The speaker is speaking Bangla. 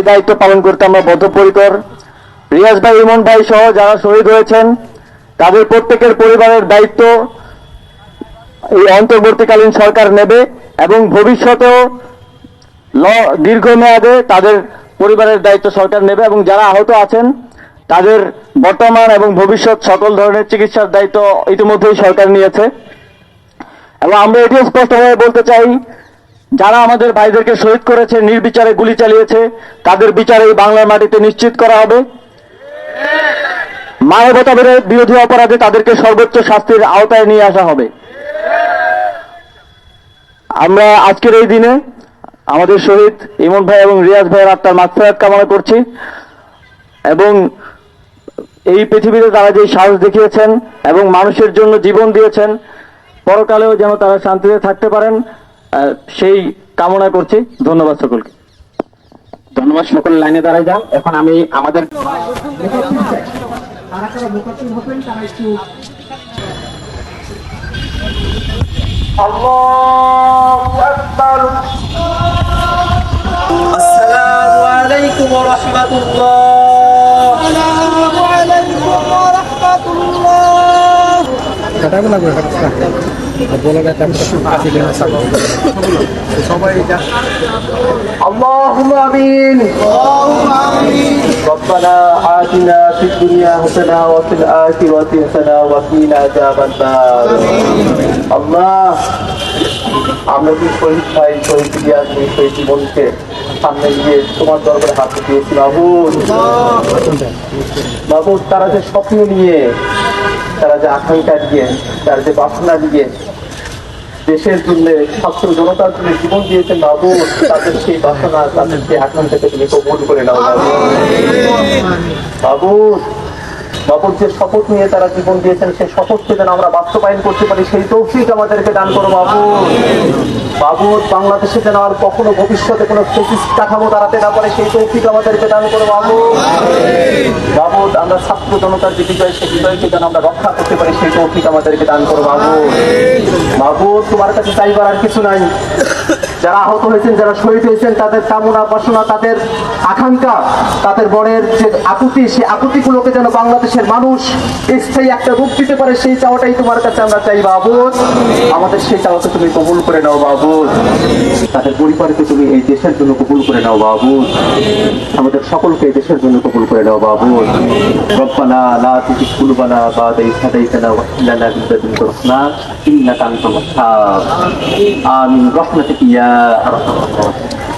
দায়িত্ব পালন করতে আমরা বদ্ধপরিকর। রিয়াজ ভাই, ইমন ভাই সহ যারা শহীদ হয়েছেন তাদের প্রত্যেকের পরিবারের দায়িত্ব এই অন্তর্বর্তীকালীন সরকার নেবে এবং ভবিষ্যতেও দীর্ঘমেয়াদে তাদের পরিবারের দায়িত্ব সরকার নেবে এবং যারা আহত আছেন তাদের বর্তমান এবং ভবিষ্যৎ সকল ধরনের চিকিৎসার দায়িত্ব ইতিমধ্যেই সরকার নিয়েছে। এবং আমরা এটিও স্পষ্টভাবে বলতে চাই, যারা আমাদের ভাইদেরকে শহীদ করেছে, নির্বিচারে গুলি চালিয়েছে, তাদের বিচার এই বাংলার মাটিতে নিশ্চিত করা হবে। মানবতা বিরোধী অপরাধে তাদেরকে সর্বোচ্চ শাস্তির আওতায় নিয়ে আসা হবে। আমরা আজকের এই দিনে আমাদের শহীদ ইমন ভাই এবং রিয়াজ ভাইয়ের আত্মার মাগফিরাত কামনা করছি এবং এই পৃথিবীতে তারা যে সাহস দেখিয়েছেন এবং মানুষের জন্য জীবন দিয়েছেন, পরকালেও যেন তারা শান্তিতে থাকতে পারেন সেই কামনা করছি। ধন্যবাদ সকলকে। ধন্যবাদ। সকল লাইনে দাঁড়ায় যান। এখন আমি আমাদের আসসালামু আলাইকুম ওয়া রাহমাতুল্লাহ। আসসালামু আলাইকুম ওয়া রাহমাতুল্লাহ। কাটাবে না করে কাটছ না বলে গেছে আমি একটু কাছে গেলাম সবাই اللهم آمين. ربنا آتنا في الدنيا حسنة وفي الآخرة حسنة وقنا عذاب النار. আল্লাহ, আমরা কি শহীদ ভাই, শহীদ রিয়াজ, শহীদ জীবনকে সামনে গিয়ে তোমার দরবারে হাত দিয়েছি মাহবুব। মাহবুব, তারা যে স্বপ্ন নিয়ে, তারা যে আকাঙ্ক্ষা দিয়ে, তারা যে বাসনা দিয়ে দেশের জন্য, ছাত্র জনতার জন্য জীবন দিয়েছেন মাহবুব, তাদের সেই বাসনা, তাদের সেই আকাঙ্ক্ষাকে তুমি কবুল করে নাও মাহবুব। বাবুর যে শপথ নিয়ে তারা জীবন দিয়েছেন, সেই শপথকে যেন আমরা বাস্তবায়ন করতে পারি সেই তৌফিক আমাদেরকে দান করো বাবু। বাবু, বাংলাদেশে যেন আর কখনো ভবিষ্যতে কোনো কাঠামো দাঁড়াতে না পারে সেই তৌফিক আমাদেরকে দান করো বাবু। বাবু, আমরা ছাত্র জনতার যে বিজয়, সেই বিজয়কে যেন আমরা রক্ষা করতে পারি সেই তৌফিক আমাদেরকে দান করো বাবু। বাবু, তোমার কাছে চাইবার আর কিছু নাই। যারা আহত হয়েছেন, যারা শহীদ হয়েছেন, তাদের কামনা বাসনা, তাদের আকাঙ্ক্ষা, তাদের মনের যে আকুতি, সেই আকুতিগুলোকে যেন বাংলাদেশের মানুষ স্থায়ী একটা রূপ দিতে পারে সেই চাওয়াটাই তোমার কাছে আমরা চাই বাবু। আমাদের সেই চাওয়াকে তুমি কবুল করে নাও বাবু। তাদের পরিবারকে তুমি এই দেশের জন্য কবুল করে নাও বাবু। আমাদের সকলকে এই দেশের জন্য কবুল করে নাও বাবু। রব্বানা লা তুযিগ কুলুবানা বা'দা ইয হাদাইতানা ওয়া হাব লানা মিন লাদুনকা রাহমাহ ইন্নাকা আনতাল ওয়াহ্হাব। আমিন রাহমাতিকা ইয়া আরহামার রাহিমিন।